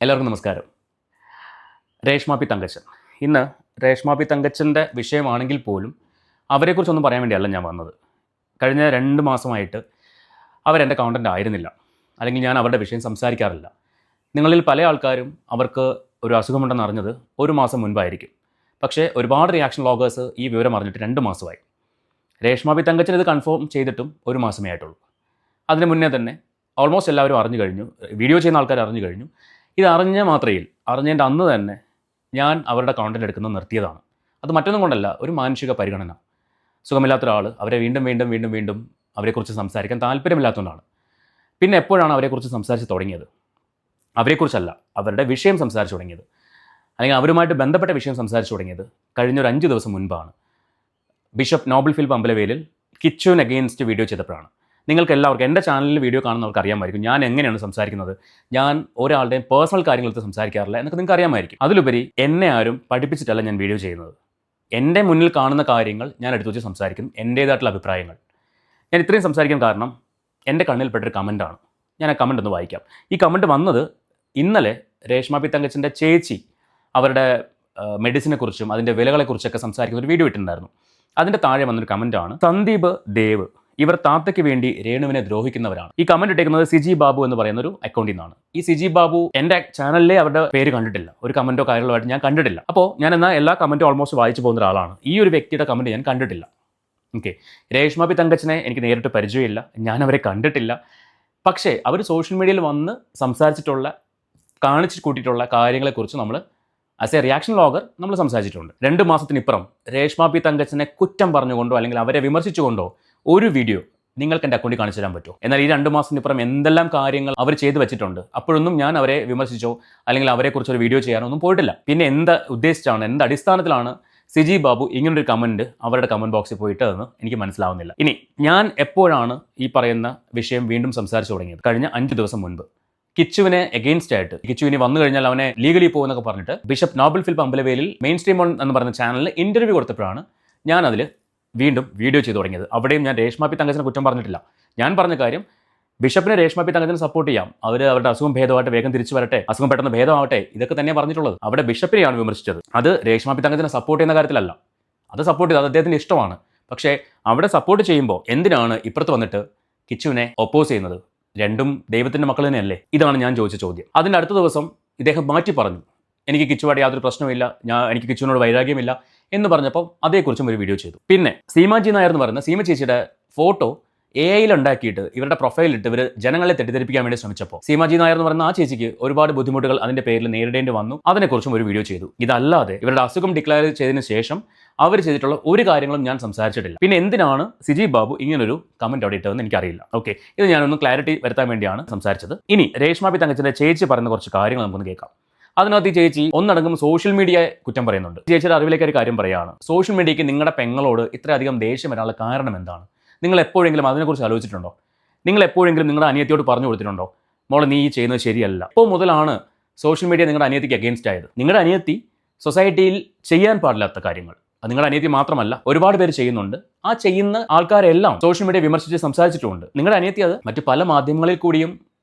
എല്ലാവർക്കും നമസ്കാരം. രേഷ്മ പി തങ്കച്ചൻ. ഇന്ന് രേഷ്മ പി തങ്കച്ചൻ്റെ വിഷയമാണെങ്കിൽ പോലും അവരെക്കുറിച്ചൊന്നും പറയാൻ വേണ്ടിയല്ല ഞാൻ വന്നത്. കഴിഞ്ഞ 2 മാസമായിട്ട് അവരെൻ്റെ കൗണ്ടൻ്റ് ആയിരുന്നില്ല, അല്ലെങ്കിൽ ഞാൻ അവരുടെ വിഷയം സംസാരിക്കാറില്ല. നിങ്ങളിൽ പല ആൾക്കാരും അവർക്ക് ഒരു അസുഖമുണ്ടെന്ന് അറിഞ്ഞത് 1 മാസം മുൻപായിരിക്കും. പക്ഷേ ഒരുപാട് റിയാക്ഷൻ വ്ളോഗേഴ്സ് ഈ വിവരം അറിഞ്ഞിട്ട് 2 മാസമായി. രേഷ്മ പി തങ്കച്ചൻ ഇത് കൺഫേം ചെയ്തിട്ടും 1 മാസമേ ആയിട്ടുള്ളൂ. അതിന് മുന്നേ തന്നെ ഓൾമോസ്റ്റ് എല്ലാവരും അറിഞ്ഞു കഴിഞ്ഞു, വീഡിയോ ചെയ്യുന്ന ആൾക്കാർ അറിഞ്ഞു കഴിഞ്ഞു. ഇത് അറിഞ്ഞതിൻ്റെ അന്ന് തന്നെ ഞാൻ അവരുടെ കൗണ്ടൻ്റ് എടുക്കുന്നത് നിർത്തിയതാണ്. അത് മറ്റൊന്നും കൊണ്ടല്ല, ഒരു മാനുഷിക പരിഗണന. സുഖമില്ലാത്ത ഒരാൾ അവരെ വീണ്ടും അവരെക്കുറിച്ച് സംസാരിക്കാൻ താല്പര്യമില്ലാത്തതുകൊണ്ടാണ്. പിന്നെ എപ്പോഴാണ് അവരെക്കുറിച്ച് സംസാരിച്ച് തുടങ്ങിയത്? അവരെക്കുറിച്ചല്ല, അവരുടെ വിഷയം സംസാരിച്ച് തുടങ്ങിയത്, അല്ലെങ്കിൽ അവരുമായിട്ട് ബന്ധപ്പെട്ട വിഷയം സംസാരിച്ച് തുടങ്ങിയത് കഴിഞ്ഞൊരു 5 ദിവസം മുൻപാണ്. Bishop Nobel Philip അമ്പലവേലിൽ കിച്ചുവിന് against video ചെയ്തപ്പോഴാണ്. നിങ്ങൾക്ക് എല്ലാവർക്കും എൻ്റെ ചാനലിൽ വീഡിയോ കാണുന്നവർക്ക് അറിയാമായിരിക്കും ഞാൻ എങ്ങനെയാണ് സംസാരിക്കുന്നത്. ഞാൻ ഒരാളുടെയും പേഴ്സണൽ കാര്യങ്ങളെടുത്ത് സംസാരിക്കാറില്ല എന്നൊക്കെ നിങ്ങൾക്ക് അറിയാമായിരിക്കും. അതിലുപരി എന്നെ ആരും പഠിപ്പിച്ചിട്ടല്ല ഞാൻ വീഡിയോ ചെയ്യുന്നത്. എൻ്റെ മുന്നിൽ കാണുന്ന കാര്യങ്ങൾ ഞാൻ എടുത്തു വെച്ച് സംസാരിക്കും, എൻ്റേതായിട്ടുള്ള അഭിപ്രായങ്ങൾ. ഞാൻ ഇത്രയും സംസാരിക്കാൻ കാരണം എൻ്റെ കണ്ണിൽപ്പെട്ടൊരു കമൻറ്റാണ്. ഞാൻ ആ കമൻറ്റ് ഒന്ന് വായിക്കാം. ഈ കമൻറ്റ് വന്നത് ഇന്നലെ രേഷ്മ പി തങ്കച്ചൻ്റെ ചേച്ചി അവരുടെ മെഡിസിനെ കുറിച്ചും അതിൻ്റെ വിലകളെക്കുറിച്ചൊക്കെ സംസാരിക്കുന്ന ഒരു വീഡിയോ ഇട്ടിട്ടുണ്ടായിരുന്നു. അതിൻ്റെ താഴെ വന്നൊരു കമൻറ്റാണ്, സന്ദീപ് ദേവ് ഇവർ താത്തയ്ക്ക് വേണ്ടി രേണുവിനെ ദ്രോഹിക്കുന്നവരാണ്. ഈ കമൻറ്റ് ഇട്ടേക്കുന്നത് സിജി ബാബു എന്ന് പറയുന്ന ഒരു അക്കൗണ്ടിൽ നിന്നാണ്. ഈ സിജി ബാബു എൻ്റെ ചാനലിലെ അവരുടെ പേര് കണ്ടിട്ടില്ല, ഒരു കമൻറ്റോ കാര്യങ്ങളോ ആയിട്ട് ഞാൻ കണ്ടിട്ടില്ല. അപ്പോൾ ഞാൻ എന്നാൽ എല്ലാ കമൻറ്റും ഓൾമോസ്റ്റ് വായിച്ചു പോകുന്ന ഒരാളാണ്. ഈ ഒരു വ്യക്തിയുടെ കമൻറ്റ് ഞാൻ കണ്ടിട്ടില്ല. ഓക്കെ, രേഷ്മ പി തങ്കച്ചനെ എനിക്ക് നേരിട്ട് പരിചയമില്ല, ഞാൻ അവരെ കണ്ടിട്ടില്ല. പക്ഷേ അവർ സോഷ്യൽ മീഡിയയിൽ വന്ന് സംസാരിച്ചിട്ടുള്ള, കാണിച്ചു കൂട്ടിയിട്ടുള്ള കാര്യങ്ങളെക്കുറിച്ച് നമ്മൾ ആസ് എ റിയാക്ഷൻ വ്ളോഗർ നമ്മൾ സംസാരിച്ചിട്ടുണ്ട്. 2 മാസത്തിനിപ്പുറം രേഷ്മ പി തങ്കച്ചനെ കുറ്റം പറഞ്ഞുകൊണ്ടോ അല്ലെങ്കിൽ അവരെ വിമർശിച്ചുകൊണ്ടോ ഒരു വീഡിയോ നിങ്ങൾക്ക് എൻ്റെ അക്കൗണ്ടിൽ കാണിച്ചു തരാൻ പറ്റുമോ? എന്നാൽ ഈ 2 മാസത്തിനിപ്പുറം എന്തെല്ലാം കാര്യങ്ങൾ അവർ ചെയ്തു വെച്ചിട്ടുണ്ട്. അപ്പോഴൊന്നും ഞാൻ അവരെ വിമർശിച്ചോ അല്ലെങ്കിൽ അവരെക്കുറിച്ചൊരു വീഡിയോ ചെയ്യാനോ ഒന്നും പോയിട്ടില്ല. പിന്നെ എന്ത് ഉദ്ദേശിച്ചാണ്, എന്ത് അടിസ്ഥാനത്തിലാണ് സിജി ബാബു ഇങ്ങനൊരു കമൻറ്റ് അവരുടെ കമൻറ്റ് ബോക്സിൽ പോയിട്ടതെന്ന് എനിക്ക് മനസ്സിലാവുന്നില്ല. ഇനി ഞാൻ എപ്പോഴാണ് ഈ പറയുന്ന വിഷയം വീണ്ടും സംസാരിച്ചു തുടങ്ങിയത്? കഴിഞ്ഞ 5 ദിവസം മുൻപ് കിച്ചുവിനെ എഗെയിൻസ്റ്റ് ആയിട്ട്, കിച്ചുവിനെ വന്നു കഴിഞ്ഞാൽ അവനെ ലീഗലി പോകുന്നൊക്കെ പറഞ്ഞിട്ട് bishop Nobel Philip അമ്പലവേലിൽ main stream എന്ന് പറയുന്ന ചാനലിൽ ഇൻ്റർവ്യൂ കൊടുത്തപ്പോഴാണ് ഞാൻ അതിൽ വീണ്ടും വീഡിയോ ചെയ്തു തുടങ്ങിയത്. അവിടെയും ഞാൻ രേഷ്മ പി തങ്കച്ചനെ കുറ്റം പറഞ്ഞിട്ടില്ല. ഞാൻ പറഞ്ഞ കാര്യം, ബിഷപ്പിനെ രേഷ്മ പി തങ്കച്ചനെ സപ്പോർട്ട് ചെയ്യാം, അവരുടെ അസുഖം ഭേദമായിട്ട് വേഗം തിരിച്ചു വരട്ടെ, അസുഖം പെട്ടെന്ന് ഭേദമാവട്ടെ, ഇതൊക്കെ തന്നെ പറഞ്ഞിട്ടുള്ളത്. അവിടെ ബിഷപ്പിനെയാണ് വിമർശിച്ചത്. അത് രേഷ്മ പി തങ്കച്ചനെ സപ്പോർട്ട് ചെയ്യുന്ന കാര്യത്തിലല്ല. അത് സപ്പോർട്ട് ചെയ്ത്, അത് അദ്ദേഹത്തിൻ്റെ ഇഷ്ടമാണ്. പക്ഷേ അവിടെ സപ്പോർട്ട് ചെയ്യുമ്പോൾ എന്തിനാണ് ഇപ്പുറത്ത് വന്നിട്ട് കിച്ചുവിനെ ഒപ്പോസ് ചെയ്യുന്നത്? രണ്ടും ദൈവത്തിൻ്റെ മക്കൾ തന്നെയല്ലേ? ഇതാണ് ഞാൻ ചോദിച്ച ചോദ്യം. അതിൻ്റെ അടുത്ത ദിവസം ഇദ്ദേഹം മാറ്റി പറഞ്ഞു, എനിക്ക് കിച്ചുവായിട്ട് യാതൊരു പ്രശ്നമില്ല, എനിക്ക് കിച്ചുവിനോട് വൈരാഗ്യമില്ല എന്ന് പറഞ്ഞപ്പോൾ അതേക്കുറിച്ചും ഒരു വീഡിയോ ചെയ്തു. പിന്നെ സീമാജി നായർ എന്ന് പറയുന്ന സീമ ചേച്ചിയുടെ ഫോട്ടോ AI ഉണ്ടാക്കിയിട്ട് ഇവരുടെ പ്രൊഫൈലിട്ട് ഇവർ ജനങ്ങളെ തെറ്റിദ്ധരിപ്പിക്കാൻ വേണ്ടി ശ്രമിച്ചപ്പോൾ സീമാജി നായർ എന്ന് പറയുന്ന ആ ചേച്ചിക്ക് ഒരുപാട് ബുദ്ധിമുട്ടുകൾ അതിൻ്റെ പേരിൽ നേരിടേണ്ടി വന്നു. അതിനെക്കുറിച്ചും ഒരു വീഡിയോ ചെയ്തു. ഇതല്ലാതെ ഇവരുടെ അസുഖം ഡിക്ലെയർ ചെയ്തതിന് ശേഷം അവർ ചെയ്തിട്ടുള്ള ഒരു കാര്യങ്ങളും ഞാൻ സംസാരിച്ചിട്ടില്ല. പിന്നെ എന്തിനാണ് സിജി ബാബു ഇങ്ങനൊരു കമൻറ്റ് അവിടെ ഇട്ടതെന്ന് എനിക്കറിയില്ല. ഓക്കെ, ഇത് ഞാനൊന്ന് ക്ലാരിറ്റി വരുത്താൻ വേണ്ടിയാണ് സംസാരിച്ചത്. ഇനി രേഷ്മ പി തങ്കച്ചൻ്റെ ചേച്ചി പറയുന്ന കുറച്ച് കാര്യങ്ങൾ നമുക്കൊന്ന് കേൾക്കാം. അതിനകത്ത് ഈ ചേച്ചി ഒന്നടങ്കം സോഷ്യൽ മീഡിയയെ കുറ്റം പറയുന്നുണ്ട്. ചേച്ചിയുടെ അറിവിലേക്ക് ഒരു കാര്യം പറയുകയാണ്, സോഷ്യൽ മീഡിയയ്ക്ക് നിങ്ങളുടെ പെങ്ങളോട് ഇത്രയധികം ദേഷ്യം വരാനുള്ള കാരണം എന്താണ്? നിങ്ങൾ എപ്പോഴെങ്കിലും അതിനെക്കുറിച്ച് ആലോചിച്ചിട്ടുണ്ടോ? നിങ്ങൾ എപ്പോഴെങ്കിലും നിങ്ങളുടെ അനിയത്തിയോട് പറഞ്ഞു കൊടുത്തിട്ടുണ്ടോ, മോളെ നീ ചെയ്യുന്നത് ശരിയല്ല? അപ്പോൾ മുതലാണ് സോഷ്യൽ മീഡിയ നിങ്ങളുടെ അനിയത്തിക്ക് അഗെയിൻസ്റ്റ് ആയത്. നിങ്ങളുടെ അനിയത്തി സൊസൈറ്റിയിൽ ചെയ്യാൻ പാടില്ലാത്ത കാര്യങ്ങൾ, അത് നിങ്ങളുടെ അനിയത്തി മാത്രമല്ല ഒരുപാട് പേര് ചെയ്യുന്നുണ്ട്. ആ ചെയ്യുന്ന ആൾക്കാരെല്ലാം സോഷ്യൽ മീഡിയ വിമർശിച്ച് സംസാരിച്ചിട്ടുമുണ്ട്. നിങ്ങളുടെ അനിയത്തി അത് മറ്റു പല മാധ്യമങ്ങളിൽ കൂടിയും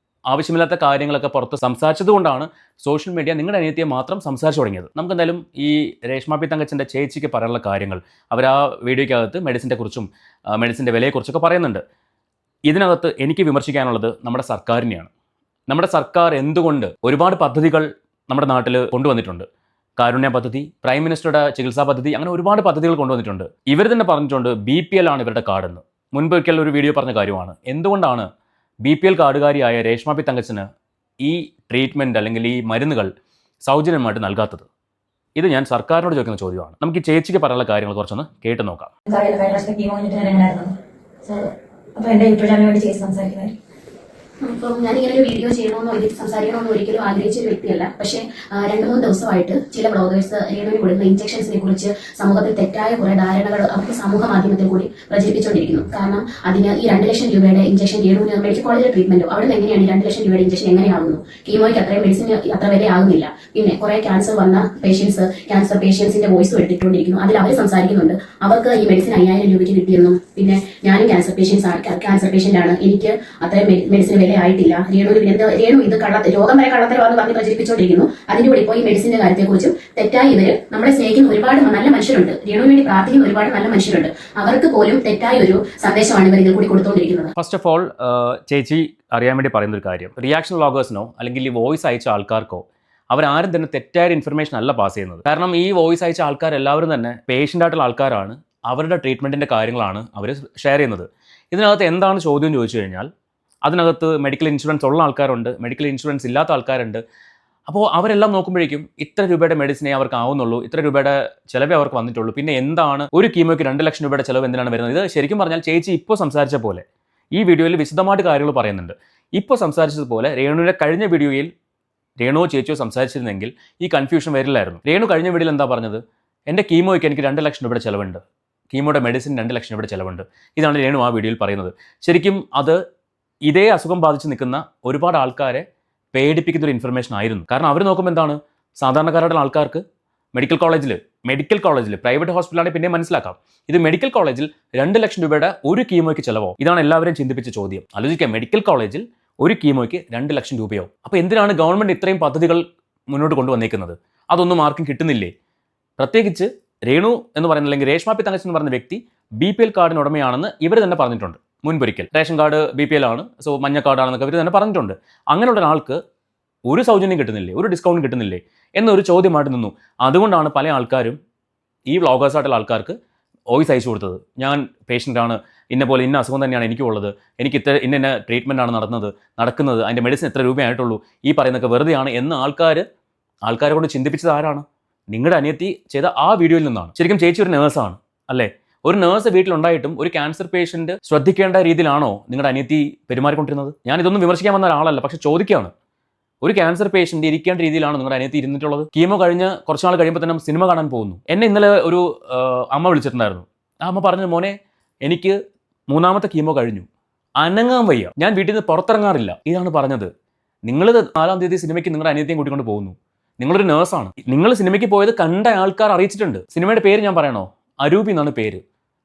ആവശ്യമില്ലാത്ത കാര്യങ്ങളൊക്കെ പുറത്ത് സംസാരിച്ചതുകൊണ്ടാണ് സോഷ്യൽ മീഡിയ നിങ്ങളുടെ അനിയത്തിയെ മാത്രം സംസാരിച്ചു തുടങ്ങിയത്. നമുക്ക് എന്തായാലും ഈ രേഷ്മ പി തങ്കച്ചൻ്റെ ചേച്ചിക്ക് പറയാനുള്ള കാര്യങ്ങൾ അവർ ആ വീഡിയോയ്ക്കകത്ത് മെഡിസിൻ്റെ കുറിച്ചും മെഡിസിൻ്റെ വിലയെക്കുറിച്ചൊക്കെ പറയുന്നുണ്ട്. ഇതിനകത്ത് എനിക്ക് വിമർശിക്കാനുള്ളത് നമ്മുടെ സർക്കാരിനെയാണ്. നമ്മുടെ സർക്കാർ എന്തുകൊണ്ട് ഒരുപാട് പദ്ധതികൾ നമ്മുടെ നാട്ടിൽ കൊണ്ടുവന്നിട്ടുണ്ട്. കാരുണ്യ പദ്ധതി, പ്രൈം മിനിസ്റ്ററുടെ ചികിത്സാ പദ്ധതി, അങ്ങനെ ഒരുപാട് പദ്ധതികൾ കൊണ്ടുവന്നിട്ടുണ്ട്. ഇവർ തന്നെ പറഞ്ഞിട്ടുണ്ട് BPL ആണ് ഇവരുടെ കാർഡെന്ന്. മുൻപൊരിക്കൽ ഒരു വീഡിയോ പറഞ്ഞ കാര്യമാണ്. എന്തുകൊണ്ടാണ് BPL കാർഡുകാരിയായ രേഷ്മ പി തങ്കച്ചന് ഈ ട്രീറ്റ്മെൻറ്റ് അല്ലെങ്കിൽ ഈ മരുന്നുകൾ സൗജന്യമായിട്ട് നൽകാത്തത്? ഇത് ഞാൻ സർക്കാരിനോട് ചോദിക്കുന്ന ചോദ്യമാണ്. നമുക്ക് ഈ ചേച്ചിക്ക് പറയാനുള്ള കാര്യങ്ങൾ കുറച്ചൊന്ന് കേട്ട് നോക്കാം. അപ്പം ഞാനിങ്ങനെ ഒരു വീഡിയോ ചെയ്യണമെന്നോ ഇതിൽ സംസാരിക്കണമെന്നോ ഒരിക്കലും ആഗ്രഹിച്ച ഒരു വ്യക്തിയല്ല. പക്ഷേ 2-3 ദിവസമായിട്ട് ചില ബ്ലോഗേഴ്സ് രേണുവിന് കൊടുക്കുന്ന ഇഞ്ചക്ഷൻസിനെ കുറിച്ച് സമൂഹത്തിൽ തെറ്റായ കുറെ ധാരണകൾ അവർക്ക് സമൂഹ മാധ്യമത്തിൽ കൂടി പ്രചരിപ്പിച്ചുകൊണ്ടിരിക്കുന്നു. കാരണം അതിന് ഈ 2 ലക്ഷം രൂപയുടെ ഇഞ്ചക്ഷൻ രേണുവിന് മെഡിക്കൽ കോളേജിലെ ട്രീറ്റ്മെന്റോ അവിടെ നിന്ന് എങ്ങനെയാണ് 2 ലക്ഷം രൂപയുടെ ഇഞ്ചക്ഷൻ എങ്ങനെയാകുന്നു? കീമോയ്ക്ക് അത്രയും മെഡിസിന് അത്ര വരെ ആകുന്നില്ല. പിന്നെ കുറെ ക്യാൻസർ വന്ന ക്യാൻസർ പേഷ്യൻസിന്റെ വോയിസും എടുത്തിട്ടുകൊണ്ടിരിക്കുന്നു. അതിൽ അവർ സംസാരിക്കുന്നുണ്ട് അവർക്ക് ഈ മെഡിസിൻ 5000 രൂപയ്ക്ക് കിട്ടിയെന്നും, പിന്നെ ഞാനും ക്യാൻസർ പേഷ്യന്റ് ആണ്, എനിക്ക് അത്രയും മെഡിസിന് വില വില ആയിട്ടില്ല, രേണു ഇത് രോഗം വരെ കള്ളത്തരവാന്ന് പറഞ്ഞ് പ്രചരിപ്പിച്ചുകൊണ്ടിരിക്കുന്നു. അതിന്റെ കൂടെ ഇപ്പോൾ ഈ മെഡിസിന്റെ കാര്യത്തെക്കുറിച്ചും തെറ്റായി ഇവര് നമ്മളെ സ്നേഹിക്കുന്ന ഒരുപാട് നല്ല മനുഷ്യരുണ്ട്, രേണുവിന് വേണ്ടി പ്രാർത്ഥിക്കുന്ന ഒരുപാട് നല്ല മനുഷ്യരുണ്ട്, അവർക്ക് പോലും തെറ്റായ ഒരു സന്ദേശമാണ് ഇവർ ഇതിൽ കൂടി കൊടുത്തുകൊണ്ടിരിക്കുന്നത്. ഫസ്റ്റ് ഓഫ് ഓൾ ചേച്ചി അറിയാൻ വേണ്ടി പറയുന്ന ഒരു കാര്യം, റിയാക്ഷൻ വ്ളോഗേഴ്സിനോ അല്ലെങ്കിൽ ഈ വോയിസ് അയച്ച ആൾക്കാർക്കോ അവരാരും തന്നെ തെറ്റായ ഇൻഫർമേഷൻ അല്ല പാസ് ചെയ്യുന്നത്. കാരണം ഈ വോയിസ് അയച്ച ആൾക്കാരെല്ലാവരും തന്നെ പേഷ്യൻ്റ് ആയിട്ടുള്ള ആൾക്കാരാണ്, അവരുടെ ട്രീറ്റ്മെൻറ്റിൻ്റെ കാര്യങ്ങളാണ് അവർ ഷെയർ ചെയ്യുന്നത്. ഇതിനകത്ത് എന്താണ് ചോദ്യം ചോദിച്ചു കഴിഞ്ഞാൽ അതിനകത്ത് മെഡിക്കൽ ഇൻഷുറൻസ് ഉള്ള ആൾക്കാരുണ്ട്, മെഡിക്കൽ ഇൻഷുറൻസ് ഇല്ലാത്ത ആൾക്കാരുണ്ട്. അപ്പോൾ അവരെല്ലാം നോക്കുമ്പോഴേക്കും ഇത്ര രൂപയുടെ മെഡിസിനെ അവർക്ക് ആവുന്നുള്ളൂ, ഇത്ര രൂപയുടെ ചിലവേ അവർക്ക് വന്നിട്ടുള്ളൂ, പിന്നെ എന്താണ് ഒരു കീമോയ്ക്ക് 2 ലക്ഷം രൂപയുടെ ചിലവ് എന്തിനാണ് വരുന്നത്? ഇത് ശരിക്കും പറഞ്ഞാൽ ചേച്ചി ഇപ്പോൾ സംസാരിച്ച പോലെ ഈ വീഡിയോയിൽ വിശദമായിട്ട് കാര്യങ്ങൾ പറയുന്നുണ്ട്. ഇപ്പോൾ സംസാരിച്ചതുപോലെ രേണുവിൻ്റെ കഴിഞ്ഞ വീഡിയോയിൽ രേണുവോ ചേച്ചിയോ സംസാരിച്ചിരുന്നെങ്കിൽ ഈ കൺഫ്യൂഷൻ വരില്ലായിരുന്നു. രേണു കഴിഞ്ഞ വീഡിയോയിൽ എന്താ പറഞ്ഞത്? എൻ്റെ കീമോയ്ക്ക് എനിക്ക് 2 ലക്ഷം രൂപയുടെ ചിലവുണ്ട്, കീമോയുടെ മെഡിസിൻ 2 ലക്ഷം രൂപയുടെ ചിലവുണ്ട്. ഇതാണ് രേണു ആ വീഡിയോയിൽ പറയുന്നത്. ശരിക്കും അത് ഇതേ അസുഖം ബാധിച്ച് നിൽക്കുന്ന ഒരുപാട് ആൾക്കാരെ പേടിപ്പിക്കുന്ന ഒരു ഇൻഫർമേഷൻ ആയിരുന്നു. കാരണം അവർ നോക്കുമ്പോൾ എന്താണ്, സാധാരണക്കാരുടെ ആൾക്കാർക്ക് മെഡിക്കൽ കോളേജിൽ പ്രൈവറ്റ് ഹോസ്പിറ്റലാണെങ്കിൽ പിന്നെ മനസ്സിലാക്കാം, ഇത് മെഡിക്കൽ കോളേജിൽ 2 ലക്ഷം രൂപയുടെ ഒരു കീമോയ്ക്ക് ചിലവോ? ഇതാണ് എല്ലാവരെയും ചിന്തിപ്പിച്ച ചോദ്യം. ആലോചിക്കാം, മെഡിക്കൽ കോളേജിൽ ഒരു കീമോയ്ക്ക് 2 ലക്ഷം രൂപയോ? അപ്പോൾ എന്തിനാണ് ഗവൺമെൻറ് ഇത്രയും പദ്ധതികൾ മുന്നോട്ട് കൊണ്ടുവന്നേക്കുന്നത്? അതൊന്നും ആർക്കും കിട്ടുന്നില്ലേ? പ്രത്യേകിച്ച് രേണു എന്ന് പറയുന്ന അല്ലെങ്കിൽ രേഷ്മ പി തങ്കച്ചൻ എന്ന് പറയുന്ന വ്യക്തി BPL കാർഡിന് ഉടമയാണെന്ന് ഇവർ തന്നെ പറഞ്ഞിട്ടുണ്ട് മുൻപൊരിക്കൽ. റേഷൻ കാർഡ് BPL ആണ്, സോ മഞ്ഞ കാർഡാണെന്നൊക്കെ ഇവർ തന്നെ പറഞ്ഞിട്ടുണ്ട്. അങ്ങനെയുള്ള ഒരാൾക്ക് ഒരു സൗജന്യം കിട്ടുന്നില്ലേ, ഒരു ഡിസ്കൗണ്ട് കിട്ടുന്നില്ലേ എന്നൊരു ചോദ്യമായിട്ട് നിന്നു. അതുകൊണ്ടാണ് പല ആൾക്കാരും ഈ വ്ളോഗേഴ്സായിട്ടുള്ള ആൾക്കാർക്ക് വോയിസ് അയച്ചു കൊടുത്തത്. ഞാൻ പേഷ്യൻ്റാണ്, ഇന്ന അസുഖം തന്നെയാണ് എനിക്കുള്ളത്, എനിക്ക് ഇന്ന ട്രീറ്റ്മെൻറ്റാണ് നടക്കുന്നത്, അതിൻ്റെ മെഡിസിൻ എത്ര രൂപയായിട്ടുള്ളൂ, ഈ പറയുന്നതൊക്കെ വെറുതെയാണ് എന്ന് ആൾക്കാരെ കൊണ്ട് ചിന്തിപ്പിച്ചത് ആരാണ്? നിങ്ങളുടെ അനിയത്തി ചെയ്ത ആ വീഡിയോയിൽ നിന്നാണ്. ശരിക്കും ചേച്ചി ഒരു നേഴ്സാണ് അല്ലേ? ഒരു നേഴ്സ് വീട്ടിലുണ്ടായിട്ടും ഒരു ക്യാൻസർ പേഷ്യൻറ്റ് ശ്രദ്ധിക്കേണ്ട രീതിയിലാണോ നിങ്ങളുടെ അനിയത്തി പെരുമാറിക്കൊണ്ടിരുന്നത്? ഞാൻ ഇതൊന്നും വിമർശിക്കാൻ വന്ന ഒരാളല്ല, പക്ഷെ ചോദിക്കുകയാണ്, ഒരു ക്യാൻസർ പേഷ്യൻ്റ് ഇരിക്കേണ്ട രീതിയിലാണ് നിങ്ങളുടെ അനിയത്തി ഇരുന്നിട്ടുള്ളത്? കീമോ കഴിഞ്ഞ് കുറച്ച് നാൾ കഴിയുമ്പോൾ തന്നെ സിനിമ കാണാൻ പോകുന്നു. എന്നെ ഇന്നലെ ഒരു അമ്മ വിളിച്ചിട്ടുണ്ടായിരുന്നു. ആ അമ്മ പറഞ്ഞത്, മോനെ എനിക്ക് 3ാമത്തെ കീമോ കഴിഞ്ഞു, അനങ്ങാൻ വയ്യ, ഞാൻ വീട്ടിൽ നിന്ന് പുറത്തിറങ്ങാറില്ല. ഇതാണ് പറഞ്ഞത്. നിങ്ങൾ 4-ാം തീയതി സിനിമയ്ക്ക് നിങ്ങളുടെ അനിയത്തിയും കൂട്ടിക്കൊണ്ട് പോകുന്നു. നിങ്ങളൊരു നേഴ്സാണ്, നിങ്ങൾ സിനിമയ്ക്ക് പോയത് കണ്ട ആൾക്കാർ അറിയിച്ചിട്ടുണ്ട്. സിനിമയുടെ പേര് ഞാൻ പറയണോ? അരൂപി എന്നാണ് പേര്,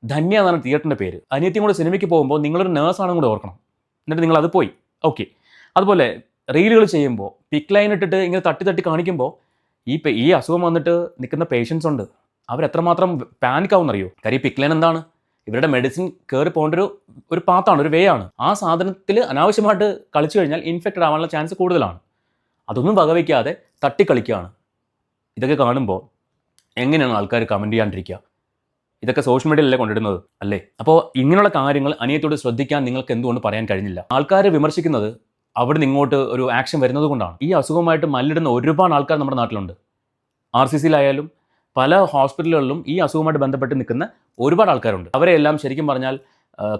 ധന്യ എന്നാണ് തിയേറ്ററിൻ്റെ പേര്. അനിയത്തിയും കൂടെ സിനിമയ്ക്ക് പോകുമ്പോൾ നിങ്ങളൊരു നേഴ്സാണെന്ന് കൂടെ ഓർക്കണം. എന്നിട്ട് നിങ്ങൾ അത് പോയി. ഓക്കെ. അതുപോലെ റീലുകൾ ചെയ്യുമ്പോൾ പിക്ക് ലൈൻ ഇട്ടിട്ട് ഇങ്ങനെ തട്ടി കാണിക്കുമ്പോൾ ഈ അസുഖം വന്നിട്ട് നിൽക്കുന്ന പേഷ്യൻസ് ഉണ്ട്, അവരെത്രമാത്രം പാനിക് ആവുമെന്നറിയോ? കാര്യം പിക്ക് ലൈൻ എന്താണ്? ഇവരുടെ മെഡിസിൻ കയറി പോകേണ്ട ഒരു പാത്താണ്, ഒരു വേ ആണ്. ആ സാധനത്തിൽ അനാവശ്യമായിട്ട് കളിച്ചു കഴിഞ്ഞാൽ ഇൻഫെക്റ്റഡ് ആവാനുള്ള ചാൻസ് കൂടുതലാണ്. അതൊന്നും വകവയ്ക്കാതെ തട്ടിക്കളിക്കുകയാണ്. ഇതൊക്കെ കാണുമ്പോൾ എങ്ങനെയാണ് ആൾക്കാർ കമൻറ്റ് ചെയ്യാണ്ടിരിക്കുക? ഇതൊക്കെ സോഷ്യൽ മീഡിയയിലല്ലേ കൊണ്ടിടുന്നത് അല്ലേ? അപ്പോൾ ഇങ്ങനെയുള്ള കാര്യങ്ങൾ അനിയത്തോട് ശ്രദ്ധിക്കാൻ നിങ്ങൾക്ക് എന്തുകൊണ്ട് പറയാൻ കഴിഞ്ഞില്ല? ആൾക്കാർ വിമർശിക്കുന്നത് അവിടെ നിന്ന് ഇങ്ങോട്ട് ഒരു ആക്ഷൻ വരുന്നത് കൊണ്ടാണ്. ഈ അസുഖമായിട്ട് മല്ലിടുന്ന ഒരുപാട് ആൾക്കാർ നമ്മുടെ നാട്ടിലുണ്ട്. RCCയിലായാലും പല ഹോസ്പിറ്റലുകളിലും ഈ അസുഖമായിട്ട് ബന്ധപ്പെട്ട് നിൽക്കുന്ന ഒരുപാട് ആൾക്കാരുണ്ട്. അവരെല്ലാം ശരിക്കും പറഞ്ഞാൽ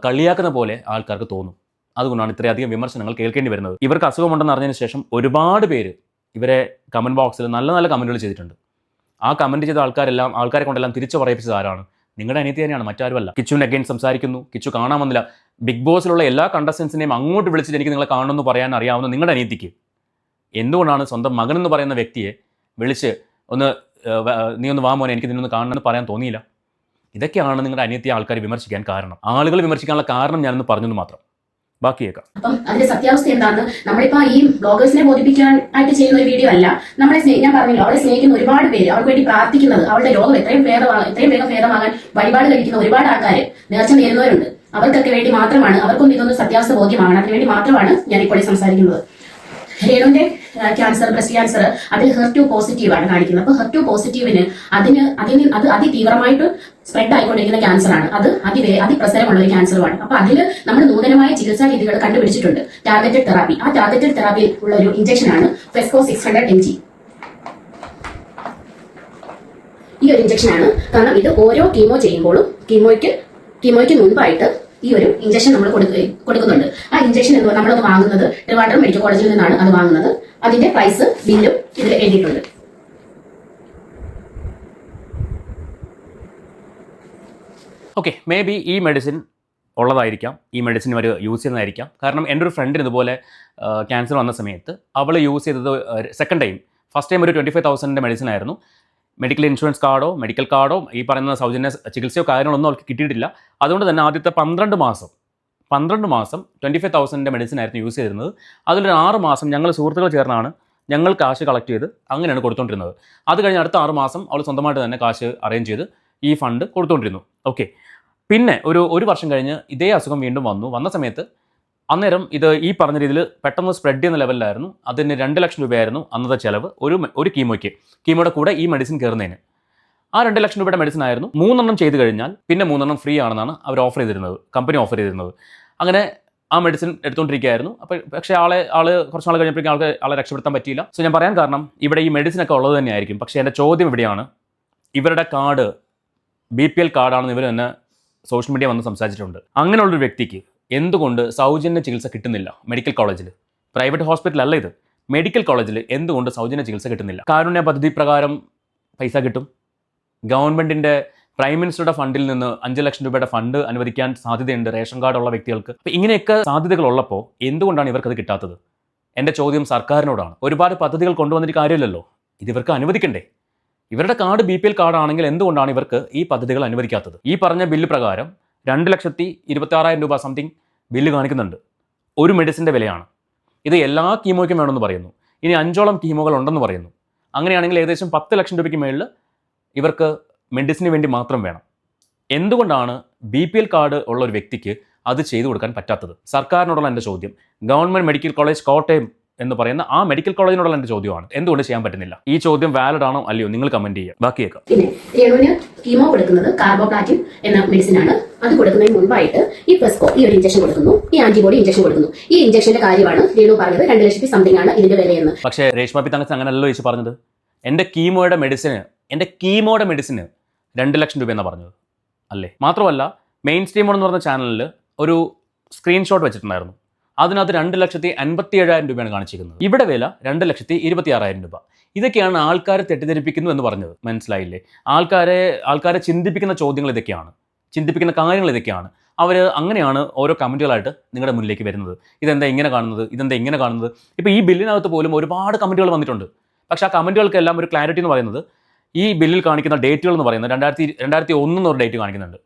കളിയാക്കുന്ന പോലെ ആൾക്കാർക്ക് തോന്നും. അതുകൊണ്ടാണ് ഇത്രയധികം വിമർശനങ്ങൾ കേൾക്കേണ്ടി വരുന്നത്. ഇവർക്ക് അസുഖമുണ്ടെന്ന് അറിഞ്ഞതിന് ശേഷം ഒരുപാട് പേര് ഇവരെ കമൻറ്റ് ബോക്സിൽ നല്ല കമൻറ്റുകൾ ചെയ്തിട്ടുണ്ട്. ആ കമൻറ്റ് ചെയ്ത ആൾക്കാരെ കൊണ്ടെല്ലാം തിരിച്ചു പറയിപ്പിച്ചത് ആരാണ്? നിങ്ങളുടെ അനിയത്തി തന്നെയാണ്, മറ്റാരുമല്ല. കിച്ചുവിൻ്റെ അഗൈൻ സംസാരിക്കുന്നു, കിച്ചു കാണാൻ വന്നില്ല. ബിഗ് ബോസിലുള്ള എല്ലാ കണ്ടസ്റ്റൻസിനെയും അങ്ങോട്ട് വിളിച്ചിട്ട് എനിക്ക് നിങ്ങളെ കാണണമെന്ന് പറയാൻ അറിയാവുന്ന നിങ്ങളുടെ അനിയത്തിക്ക് എന്തുകൊണ്ടാണ് സ്വന്തം മകനെന്ന് പറയുന്ന വ്യക്തിയെ വിളിച്ച് നീ ഒന്ന് വാ മോനെ, എനിക്ക് നിന്നൊന്ന് കാണണമെന്ന് പറയാൻ തോന്നിയില്ല? ഇതൊക്കെയാണ് നിങ്ങളുടെ അനിയത്തിയെ ആൾക്കാർ വിമർശിക്കാൻ കാരണം. ആളുകൾ വിമർശിക്കാനുള്ള കാരണം ഞാനൊന്ന് പറഞ്ഞെന്ന് മാത്രം. ബാക്കി കേൾക്കാം. അപ്പം അതിന്റെ സത്യാവസ്ഥ എന്താണെന്ന് നമ്മളിപ്പോ ഈ ബ്ലോഗേഴ്സിനെ ബോധിപ്പിക്കാനായിട്ട് ചെയ്യുന്ന ഒരു വീഡിയോ അല്ല. ഞാൻ പറഞ്ഞല്ലോ, അവളെ സ്നേഹിക്കുന്ന ഒരുപാട് പേര്, അവർക്ക് വേണ്ടി പ്രാർത്ഥിക്കുന്നത്, അവളുടെ രോഗം എത്രയും വേഗം ഭേദമാകാൻ വഴിപാട് കഴിക്കുന്ന ഒരുപാട് ആൾക്കാർ, നേർച്ച നേരുന്നവരുണ്ട്. അവർക്കൊക്കെ വേണ്ടി മാത്രമാണ്, അവർക്കൊന്നും ഇതൊന്നും സത്യാവസ്ഥ ബോധ്യമാകണം, അതിനുവേണ്ടി മാത്രമാണ് ഞാനിപ്പോൾ സംസാരിക്കുന്നത്. രേണുവിന്റെ ക്യാൻസർ, ബ്രസ്റ്റ് ക്യാൻസർ, അതിൽ HER2 പോസിറ്റീവാണ് കാണിക്കുന്നത്. അപ്പോൾ HER2 പോസിറ്റീവിന് അത് അതിതീവ്രമായിട്ട് സ്പ്രെഡ് ആയിക്കൊണ്ടിരിക്കുന്ന ക്യാൻസറാണ്. അത് അതിപ്രസരമുള്ള ഒരു ക്യാൻസറുമാണ്. അപ്പോൾ അതിൽ നമ്മൾ നൂതനമായ ചികിത്സാ രീതികൾ കണ്ടുപിടിച്ചിട്ടുണ്ട്. Targeted therapy. ആ ടാർഗറ്റഡ് തെറാപ്പിയിൽ ഉള്ള ഒരു ഇഞ്ചക്ഷനാണ് ഫെസ്കോ 600 mg. ഈ ഒരു ഇഞ്ചക്ഷനാണ്. കാരണം ഇത് ഓരോ കീമോ ചെയ്യുമ്പോഴും കീമോയ്ക്ക് മുൻപായിട്ട് ഈ ഒരു ഇഞ്ചക്ഷൻ നമ്മൾ കൊടുക്കുന്നുണ്ട്. ആ ഇഞ്ചക്ഷൻ നമ്മളത് വാങ്ങുന്നത് ട്രിവാൻഡ്രം മെഡിക്കൽ കോളേജിൽ നിന്നാണ് അത് വാങ്ങുന്നത്. അതിന്റെ പ്രൈസ് ബില്ലും ഇതിൽ എഴുതിയിട്ടുണ്ട്. ഓക്കെ, മേ ബി ഈ മെഡിസിൻ ഉള്ളതായിരിക്കാം, ഈ മെഡിസിൻ അവർ യൂസ് ചെയ്യുന്നതായിരിക്കാം. കാരണം എൻ്റെ ഒരു ഫ്രണ്ടിന് ഇതുപോലെ ക്യാൻസർ വന്ന സമയത്ത് അവൾ യൂസ് ചെയ്തത് സെക്കൻഡ് ടൈം, ഫസ്റ്റ് ടൈം ഒരു 25,000 മെഡിസിൻ ആയിരുന്നു. മെഡിക്കൽ ഇൻഷുറൻസ് കാർഡോ ഈ പറയുന്ന സൗജന്യ ചികിത്സയോ കാര്യങ്ങളൊന്നും അവൾക്ക് കിട്ടിയിട്ടില്ല. അതുകൊണ്ട് തന്നെ ആദ്യത്തെ 12 മാസം 12 മാസം 25,000 മെഡിസിൻ ആയിരുന്നു യൂസ് ചെയ്തിരുന്നത്. അതിലൊരു 6 മാസം ഞങ്ങൾ സുഹൃത്തുക്കൾ ചേർന്നാണ് ഞങ്ങൾ കാശ് കളക്ട് ചെയ്ത് അങ്ങനെയാണ് കൊടുത്തുകൊണ്ടിരുന്നത്. അത് കഴിഞ്ഞ് അടുത്ത 6 മാസം അവൾ സ്വന്തമായിട്ട് തന്നെ കാശ് അറേഞ്ച് ചെയ്ത് ഈ ഫണ്ട് കൊടുത്തുകൊണ്ടിരുന്നു. ഓക്കെ. പിന്നെ ഒരു വർഷം കഴിഞ്ഞ് ഇതേ അസുഖം വീണ്ടും വന്ന സമയത്ത് അന്നേരം ഇത് ഈ പറഞ്ഞ രീതിയിൽ പെട്ടെന്ന് സ്പ്രെഡ് ചെയ്യുന്ന ലെവലിലായിരുന്നു. അതിന് 2 ലക്ഷം രൂപയായിരുന്നു അന്നത്തെ ചിലവ് ഒരു കീമോയുടെ കൂടെ ഈ മെഡിസിൻ കയറുന്നതിന്. ആ 2 ലക്ഷം രൂപയുടെ മെഡിസിൻ ആയിരുന്നു 3 എണ്ണം ചെയ്ത് കഴിഞ്ഞാൽ പിന്നെ 3 എണ്ണം ഫ്രീ ആണെന്നാണ് അവർ ഓഫർ ചെയ്തിരുന്നത്, കമ്പനി ഓഫർ ചെയ്തിരുന്നത്. അങ്ങനെ ആ മെഡിസിൻ എടുത്തുകൊണ്ടിരിക്കുകയായിരുന്നു. പക്ഷേ ആള് കുറച്ച് നാൾ കഴിഞ്ഞപ്പോഴേക്കും ആളെ രക്ഷപ്പെടുത്താൻ പറ്റിയില്ല. സോ ഞാൻ പറയാൻ കാരണം ഇവിടെ ഈ മെഡിസിനൊക്കെ ഉള്ളത് തന്നെയായിരിക്കും. പക്ഷേ എൻ്റെ ചോദ്യം ഇവിടെയാണ്, ഇവരുടെ കാർഡ് BPL കാർഡാണെന്ന് ഇവർ തന്നെ സോഷ്യൽ മീഡിയ വന്ന് സംസാരിച്ചിട്ടുണ്ട്. അങ്ങനെയുള്ളൊരു വ്യക്തിക്ക് എന്തുകൊണ്ട് സൗജന്യ ചികിത്സ കിട്ടുന്നില്ല മെഡിക്കൽ കോളേജിൽ? പ്രൈവറ്റ് ഹോസ്പിറ്റലല്ല ഇത്, മെഡിക്കൽ കോളേജിൽ എന്തുകൊണ്ട് സൗജന്യ ചികിത്സ കിട്ടുന്നില്ല? കാരുണ്യ പദ്ധതി പ്രകാരം പൈസ കിട്ടും. ഗവൺമെൻറ്റിൻ്റെ പ്രൈം മിനിസ്റ്ററുടെ ഫണ്ടിൽ നിന്ന് 5 ലക്ഷം രൂപയുടെ ഫണ്ട് അനുവദിക്കാൻ സാധ്യതയുണ്ട് റേഷൻ കാർഡ് ഉള്ള വ്യക്തികൾക്ക്. അപ്പോൾ ഇങ്ങനെയൊക്കെ സാധ്യതകളുള്ളപ്പോൾ എന്തുകൊണ്ടാണ് ഇവർക്കത് കിട്ടാത്തത്? എൻ്റെ ചോദ്യം സർക്കാരിനോടാണ്. ഒരുപാട് പദ്ധതികൾ കൊണ്ടുവന്നിട്ട് കാര്യമില്ലല്ലോ, ഇതിവർക്ക് അനുവദിക്കണ്ടേ? ഇവരുടെ കാർഡ് BPL കാർഡാണെങ്കിൽ എന്തുകൊണ്ടാണ് ഇവർക്ക് ഈ പദ്ധതികൾ അനുവദിക്കാത്തത്? ഈ പറഞ്ഞ ബില്ല് പ്രകാരം 2,26,000 രൂപ സംതിങ് ബില്ല് കാണിക്കുന്നുണ്ട്. ഒരു മെഡിസിൻ്റെ വിലയാണ്. ഇത് എല്ലാ കീമോയ്ക്കും വേണമെന്ന് പറയുന്നു. ഇനി 5ഓളം കീമോകൾ ഉണ്ടെന്ന് പറയുന്നു. അങ്ങനെയാണെങ്കിൽ ഏകദേശം 10 ലക്ഷം രൂപയ്ക്ക് മേളിൽ ഇവർക്ക് മെഡിസിന് വേണ്ടി മാത്രം വേണം. എന്തുകൊണ്ടാണ് BPL കാർഡ് ഉള്ള ഒരു വ്യക്തിക്ക് അത് ചെയ്തു കൊടുക്കാൻ പറ്റാത്തത്? സർക്കാരിനോടുള്ള എൻ്റെ ചോദ്യം, ഗവൺമെൻറ് മെഡിക്കൽ കോളേജ് കോട്ടയം എന്ന് പറയുന്ന ആ മെഡിക്കൽ കോളേജിനോടുള്ള എൻ്റെ ചോദ്യമാണ്, എന്തുകൊണ്ട് ചെയ്യാൻ പറ്റുന്നില്ല? ഈ ചോദ്യം വാലിഡ് ആണോ അല്ലയോ നിങ്ങൾ കമന്റ് ചെയ്യുക. ബാക്കി കേൾക്കാം. പിന്നെ രേണുവിന് കീമോ കൊടുക്കുന്നത് കാർബോപ്ലാറ്റിൻ എന്ന മെഡിസിൻ ആണ്. അത് കൊടുക്കുന്നതിന് മുൻപായിട്ട് ഈ പ്ലസ്കോ ഈ ഒരു ഇഞ്ചക്ഷൻ കൊടുക്കുന്നു, ഈ ആന്റിബോഡി ഇഞ്ചക്ഷൻ കൊടുക്കുന്നു. ഈ ഇഞ്ചക്ഷന്റെ കാര്യമാണ് രേണു പറഞ്ഞത് 2 ലക്ഷത്തി സംതിങ് ആണ് ഇതിന്റെ വിലയെന്ന്. പക്ഷേ രേഷ്മ പി തങ്കച്ചൻ അങ്ങനെയല്ലോ ചോദിച്ചു പറഞ്ഞത്. എൻ്റെ കീമോയുടെ മെഡിസിന് 2 ലക്ഷം രൂപ എന്നാണ് പറഞ്ഞത് അല്ലേ? മാത്രമല്ല മെയിൻ സ്ട്രീം എന്ന് പറഞ്ഞ ചാനലിൽ ഒരു സ്ക്രീൻഷോട്ട് വെച്ചിട്ടുണ്ടായിരുന്നു. അതിനകത്ത് 2,57,000 രൂപയാണ് കാണിച്ചിരിക്കുന്നത്. ഇവിടെ വില 2,26,000 രൂപ. ഇതൊക്കെയാണ് ആൾക്കാരെ തെറ്റിദ്ധരിപ്പിക്കുന്നു എന്ന് പറഞ്ഞത്. മനസ്സിലായില്ലേ? ആൾക്കാരെ ചിന്തിപ്പിക്കുന്ന ചോദ്യങ്ങൾ ഇതൊക്കെയാണ്, ചിന്തിപ്പിക്കുന്ന കാര്യങ്ങൾ ഇതൊക്കെയാണ്. അവർ അങ്ങനെയാണ് ഓരോ കമൻറ്റുകളായിട്ട് നിങ്ങളുടെ മുന്നിലേക്ക് വരുന്നത്. ഇതെന്താ ഇങ്ങനെ കാണുന്നത്? ഇപ്പോൾ ഈ ബില്ലിനകത്ത് പോലും ഒരുപാട് കമൻറ്റുകൾ വന്നിട്ടുണ്ട്. പക്ഷേ ആ കമൻറ്റുകൾക്കെല്ലാം ഒരു ക്ലാരിറ്റി എന്ന് പറയുന്നത്, ഈ ബില്ലിൽ കാണിക്കുന്ന ഡേറ്റുകൾ എന്ന് പറയുന്നത് 2001 എന്നൊരു ഡേറ്റ് കാണിക്കുന്നുണ്ട്,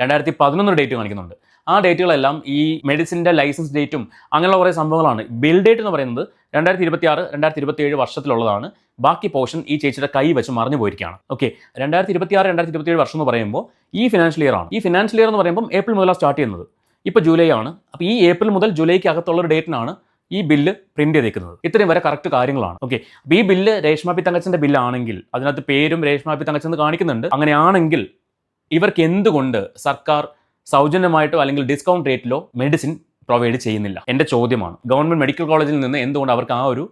2011 ഡേറ്റ് കാണിക്കുന്നുണ്ട്. ആ ഡേറ്റുകളെല്ലാം ഈ മെഡിസിൻ്റെ ലൈസൻസ് ഡേറ്റും അങ്ങനെയുള്ള കുറേ സംഭവങ്ങളാണ്. ബിൽ ഡേറ്റ് എന്ന് പറയുന്നത് 2026, 2027 വർഷത്തിലുള്ളതാണ്. ബാക്കി പോർഷൻ ഈ ചേച്ചിയുടെ കൈ വെച്ച് മറിഞ്ഞു പോയിരിക്കുകയാണ്. ഓക്കെ, 2026, 2027 വർഷം എന്ന് പറയുമ്പോൾ ഈ ഫിനാൻഷ്യൽ ഇയർ ആണ്. ഈ ഫിനാൻഷ്യൽ ഇയർ എന്ന് പറയുമ്പോൾ ഏപ്രിൽ മുതലാണ് സ്റ്റാർട്ട് ചെയ്യുന്നത്. ഇപ്പോൾ ജൂലൈ ആണ്. അപ്പോൾ ഈ ഏപ്രിൽ മുതൽ ജൂലൈക്ക് അകത്തുള്ള ഒരു ഡേറ്റിനാണ് ഈ ബില്ല് പ്രിന്റ് ചെയ്തേക്കുന്നത്. ഇത്രയും വരെ കറക്റ്റ് കാര്യങ്ങളാണ്. ഓക്കെ, അപ്പോൾ ഈ ബില്ല് രേഷ്മ പി തങ്കച്ചൻ്റെ ബില്ലാണെങ്കിൽ അതിനകത്ത് പേരും രേഷ്മ പി തങ്കച്ചൻ എന്ന് കാണിക്കുന്നുണ്ട്. അങ്ങനെയാണെങ്കിൽ ഇവർക്ക് എന്തുകൊണ്ട് സർക്കാർ സൗജന്യമായിട്ടോ അല്ലെങ്കിൽ ഡിസ്കൗണ്ട് റേറ്റിലോ മെഡിസിൻ പ്രൊവൈഡ് ചെയ്യുന്നില്ല? എൻ്റെ ചോദ്യമാണ്. ഗവൺമെൻറ് മെഡിക്കൽ കോളേജിൽ നിന്ന് എന്തുകൊണ്ട് അവർക്ക് ആ ഒരു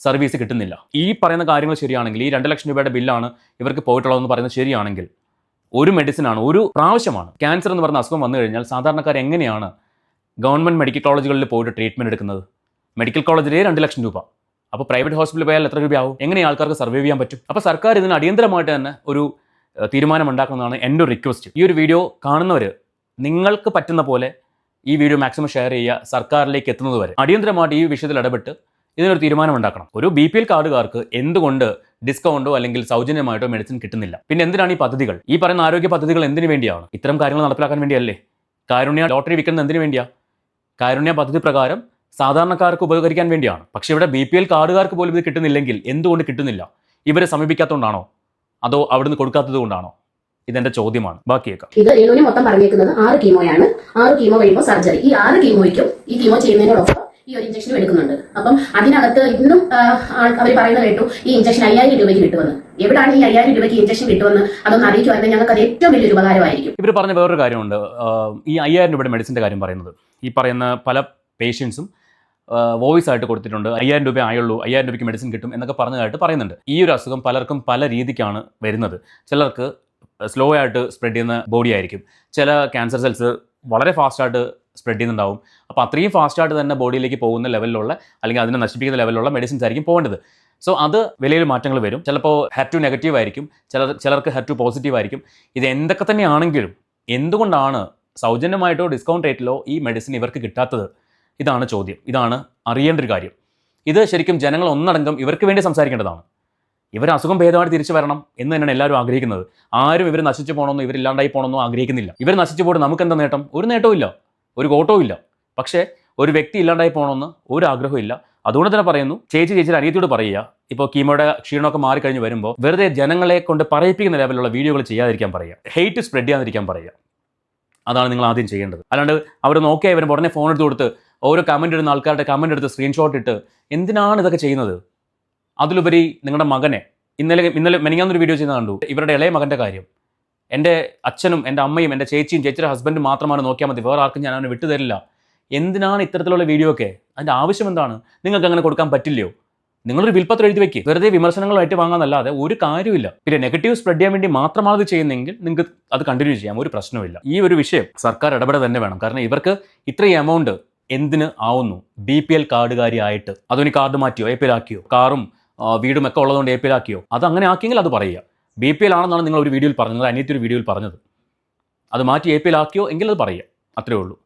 സർവീസ് കിട്ടുന്നില്ല? ഈ പറയുന്ന കാര്യങ്ങൾ ശരിയാണെങ്കിൽ, ഈ 2 ലക്ഷം രൂപയുടെ ബില്ലാണ് ഇവർക്ക് പോയിട്ടുള്ളതെന്ന് പറയുന്നത് ശരിയാണെങ്കിൽ, ഒരു മെഡിസിനാണ്, ഒരു പ്രാവശ്യമാണ്. ക്യാൻസർ എന്ന് പറഞ്ഞ അസുഖം വന്നു കഴിഞ്ഞാൽ സാധാരണക്കാർ എങ്ങനെയാണ് ഗവൺമെൻറ് മെഡിക്കൽ കോളേജുകളിൽ പോയിട്ട് ട്രീറ്റ്മെൻറ്റ് എടുക്കുന്നത്? മെഡിക്കൽ കോളേജിലേ 2 ലക്ഷം രൂപ. അപ്പോൾ പ്രൈവറ്റ് ഹോസ്പിറ്റലിൽ പോയാൽ എത്ര രൂപയാവും? എങ്ങനെ ആൾക്കാർക്ക് സർവൈവ് ചെയ്യാൻ പറ്റും? അപ്പോൾ സർക്കാർ ഇതിന് അടിയന്തരമായിട്ട് തന്നെ ഒരു തീരുമാനം ഉണ്ടാക്കണമെന്നാണ് എൻ്റെ ഒരു റിക്വസ്റ്റ്. ഈ ഒരു വീഡിയോ കാണുന്നവർ നിങ്ങൾക്ക് പറ്റുന്ന പോലെ ഈ വീഡിയോ മാക്സിമം ഷെയർ ചെയ്യുക. സർക്കാരിലേക്ക് എത്തുന്നത് വരെ അടിയന്തരമായിട്ട് ഈ വിഷയത്തിൽ ഇടപെട്ട് ഇതിനൊരു തീരുമാനം ഉണ്ടാക്കണം. ഒരു BPL കാർഡുകാർക്ക് എന്തുകൊണ്ട് ഡിസ്കൗണ്ടോ അല്ലെങ്കിൽ സൗജന്യമായിട്ടോ മെഡിസിൻ കിട്ടുന്നില്ല? പിന്നെ എന്തിനാണ് ഈ പദ്ധതികൾ? ഈ പറയുന്ന ആരോഗ്യ പദ്ധതികൾ എന്തിനു വേണ്ടിയാണ്? ഇത്തരം കാര്യങ്ങൾ നടപ്പിലാക്കാൻ വേണ്ടിയല്ലേ? കാരുണ്യ ലോട്ടറി വിൽക്കുന്നത് എന്തിനു വേണ്ടിയാണ്? കാരുണ്യ പദ്ധതി പ്രകാരം സാധാരണക്കാർക്ക് ഉപകരിക്കാൻ വേണ്ടിയാണ്. പക്ഷേ ഇവിടെ BPL കാർഡുകാർക്ക് പോലും ഇത് കിട്ടുന്നില്ലെങ്കിൽ എന്തുകൊണ്ട് കിട്ടുന്നില്ല? ഇവരെ സമീപിക്കാത്തതുകൊണ്ടാണോ അതോ അവിടുന്ന് കൊടുക്കാത്തത് കൊണ്ടാണോ? ഇതെന്റെ ചോദ്യമാണ്. ബാക്കി കേൾക്കാം. ഇത് രേണുവിന് മൊത്തം പറഞ്ഞേക്കുന്നത് 6 കീമോയാണ്. 6 കീമോ കഴിയുമ്പോൾ സർജറി. ഈ 6 കീമോയ്ക്കും ഈ കീമോ ചെയ്യുന്നതിനോടൊപ്പം ഈ ഒരു ഇഞ്ചക്ഷൻ എടുക്കുന്നുണ്ട്. അപ്പം അതിനകത്ത് ഇന്നും അവർ പറയുന്നത് കേട്ടു ഈ ഇഞ്ചക്ഷൻ 5,000 രൂപയ്ക്ക് കിട്ടുമെന്ന്. എവിടാണ് ഈ 5,000 രൂപയ്ക്ക് ഇഞ്ചക്ഷൻ കിട്ടുമെന്ന് അതൊന്ന് അറിയിക്കുവാണെങ്കിൽ ഞങ്ങൾക്ക് അത് ഏറ്റവും വലിയൊരു ഉപകാരമായിരിക്കും. ഇവർ പറഞ്ഞ വേറൊരു കാര്യമുണ്ട്. ഈ 5,000 രൂപയുടെ മെഡിസിൻ്റെ കാര്യം പറയുന്നത്, ഈ പറയുന്ന പല പേഷ്യൻസും വോയിസ് ആയിട്ട് കൊടുത്തിട്ടുണ്ട്. 5,000 രൂപ ആയുള്ളൂ, 5,000 രൂപയ്ക്ക് മെഡിസിൻ കിട്ടും എന്നൊക്കെ പറഞ്ഞതായിട്ട് പറയുന്നുണ്ട്. ഈ ഒരു അസുഖം പലർക്കും പല രീതിക്കാണ് വരുന്നത്. ചിലർക്ക് സ്ലോ ആയിട്ട് സ്പ്രെഡ് ചെയ്യുന്ന ബോഡി ആയിരിക്കും. ചില ക്യാൻസർ സെൽസ് വളരെ ഫാസ്റ്റായിട്ട് സ്പ്രെഡ് ചെയ്യുന്നുണ്ടാവും. അപ്പോൾ അത്രയും ഫാസ്റ്റായിട്ട് തന്നെ ബോഡിയിലേക്ക് പോകുന്ന ലെവലിലുള്ള അല്ലെങ്കിൽ അതിനെ നശിപ്പിക്കുന്ന ലെവലിലുള്ള മെഡിസിൻസ് ആയിരിക്കും പോകേണ്ടത്. സോ അത് വിലയിൽ മാറ്റങ്ങൾ വരും. ചിലപ്പോൾ HER2 നെഗറ്റീവ് ആയിരിക്കും, ചിലർക്ക് HER2 പോസിറ്റീവ് ആയിരിക്കും. ഇത് എന്തൊക്കെ തന്നെയാണെങ്കിലും എന്തുകൊണ്ടാണ് സൗജന്യമായിട്ടോ ഡിസ്കൗണ്ട് റേറ്റിലോ ഈ മെഡിസിൻ ഇവർക്ക് കിട്ടാത്തത്? ഇതാണ് ചോദ്യം. ഇതാണ് അറിയേണ്ട ഒരു കാര്യം. ഇത് ശരിക്കും ജനങ്ങൾ ഒന്നടങ്കം ഇവർക്ക് വേണ്ടി സംസാരിക്കേണ്ടതാണ്. ഇവർ അസുഖം ഭേദമായിട്ട് തിരിച്ചു വരണം എന്ന് തന്നെയാണ് എല്ലാവരും ആഗ്രഹിക്കുന്നത്. ആരും ഇവർ നശിച്ചു പോകണമെന്നോ ഇവരില്ലാണ്ടായി പോകണമെന്നോ ആഗ്രഹിക്കുന്നില്ല. ഇവർ നശിച്ചു പോയിട്ട് നമുക്ക് എന്താ നേട്ടം? ഒരു നേട്ടവും ഇല്ല. ഒരു കോട്ടവും ഇല്ല. പക്ഷേ ഒരു വ്യക്തി ഇല്ലാണ്ടായി പോകണമെന്ന് ഒരു ആഗ്രഹവും ഇല്ല. അതുകൊണ്ട് തന്നെ പറയുന്നു, ചേച്ചിയുടെ അനിയത്തിയോട് പറയുക, ഇപ്പോൾ കീമോയുടെ ക്ഷീണമൊക്കെ മാറിക്കഴിഞ്ഞ് വരുമ്പോൾ വെറുതെ ജനങ്ങളെ കൊണ്ട് പറയിപ്പിക്കുന്ന ലെവലിലുള്ള വീഡിയോകൾ ചെയ്യാതിരിക്കാൻ പറയുക, ഹെയ്റ്റ് സ്പ്രെഡ് ചെയ്യാതിരിക്കാൻ പറയുക. അതാണ് നിങ്ങൾ ആദ്യം ചെയ്യേണ്ടത്. അല്ലാണ്ട് അവർ നോക്കിയാൽ വരുമ്പോൾ ഉടനെ ഫോൺ എടുത്ത് കൊടുത്ത് ഓരോ കമൻറ്റ് ഇടുന്ന ആൾക്കാരുടെ കമൻറ്റ് എടുത്ത് സ്ക്രീൻഷോട്ട് ഇട്ട് എന്തിനാണ് ഇതൊക്കെ ചെയ്യുന്നത്? അതിലുപരി നിങ്ങളുടെ മകനെ ഇന്നലെ മെനിങ്ങാന്നൊരു വീഡിയോ ചെയ്യുന്നത് കണ്ടു. ഇവരുടെ ഇളയ മകൻ്റെ കാര്യം, എൻ്റെ അച്ഛനും എൻ്റെ അമ്മയും എൻ്റെ ചേച്ചിയും ചേച്ചിയുടെ ഹസ്ബൻഡും മാത്രമാണ് നോക്കിയാൽ മതി, വേറെ ആർക്കും ഞാൻ അവനെ വിട്ടുതരില്ല. എന്തിനാണ് ഇത്തരത്തിലുള്ള വീഡിയോ ഒക്കെ? അതിൻ്റെ ആവശ്യം എന്താണ്? നിങ്ങൾക്ക് അങ്ങനെ കൊടുക്കാൻ പറ്റില്ലയോ? നിങ്ങളൊരു വിൽപ്പത്രം എഴുതി വെക്കുക. വെറുതെ വിമർശനങ്ങളായിട്ട് വാങ്ങാനല്ലാതെ ഒരു കാര്യമില്ല. പിന്നെ നെഗറ്റീവ് സ്പ്രെഡ് ചെയ്യാൻ വേണ്ടി മാത്രമാണ് അത് ചെയ്യുന്നതെങ്കിൽ നിങ്ങൾക്ക് അത് കണ്ടിന്യൂ ചെയ്യാം, ഒരു പ്രശ്നമില്ല. ഈ ഒരു വിഷയം സർക്കാർ ഇടപെടൽ തന്നെ വേണം. കാരണം ഇവർക്ക് ഇത്രയും എമൗണ്ട് എന്തിന് ആവുന്നു? BPL കാർഡുകാരിയായിട്ട് അതിന് കാർഡ് മാറ്റിയോ, APL ആക്കിയോ? കാറും വീടും ഒക്കെ ഉള്ളതുകൊണ്ട് APL ആക്കിയോ? അത് അങ്ങനെ ആക്കിയെങ്കിൽ അത് പറയുക. BPL ആണെന്നാണ് നിങ്ങൾ ഒരു വീഡിയോയിൽ പറഞ്ഞത്, അനിയത്തി ഒരു വീഡിയോയിൽ പറഞ്ഞത്. അത് മാറ്റി APL ആക്കിയോ എങ്കിൽ അത് പറയുക, അത്രേ ഉള്ളൂ.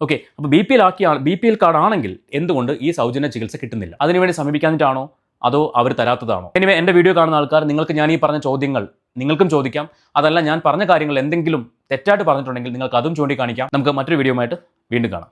ഓക്കെ. അപ്പോൾ BPL കാർഡ് ആണെങ്കിൽ എന്തുകൊണ്ട് ഈ സൗജന്യ ചികിത്സ കിട്ടുന്നില്ല? അതിനുവേണ്ടി സമീപിക്കാനിട്ടാണോ അതോ അവർ തരാത്തതാണോ? എനിവേ, എൻ്റെ വീഡിയോ കാണുന്ന ആൾക്കാർ, നിങ്ങൾക്ക് ഞാൻ ഈ പറഞ്ഞ ചോദ്യങ്ങൾ നിങ്ങൾക്കും ചോദിക്കാം. അതല്ല, ഞാൻ പറഞ്ഞ കാര്യങ്ങൾ എന്തെങ്കിലും തെറ്റായിട്ട് പറഞ്ഞിട്ടുണ്ടെങ്കിൽ നിങ്ങൾക്ക് അതും ചൂണ്ടിക്കാണിക്കാം. നമുക്ക് മറ്റൊരു വീഡിയോയുമായിട്ട് വീണ്ടും കാണാം.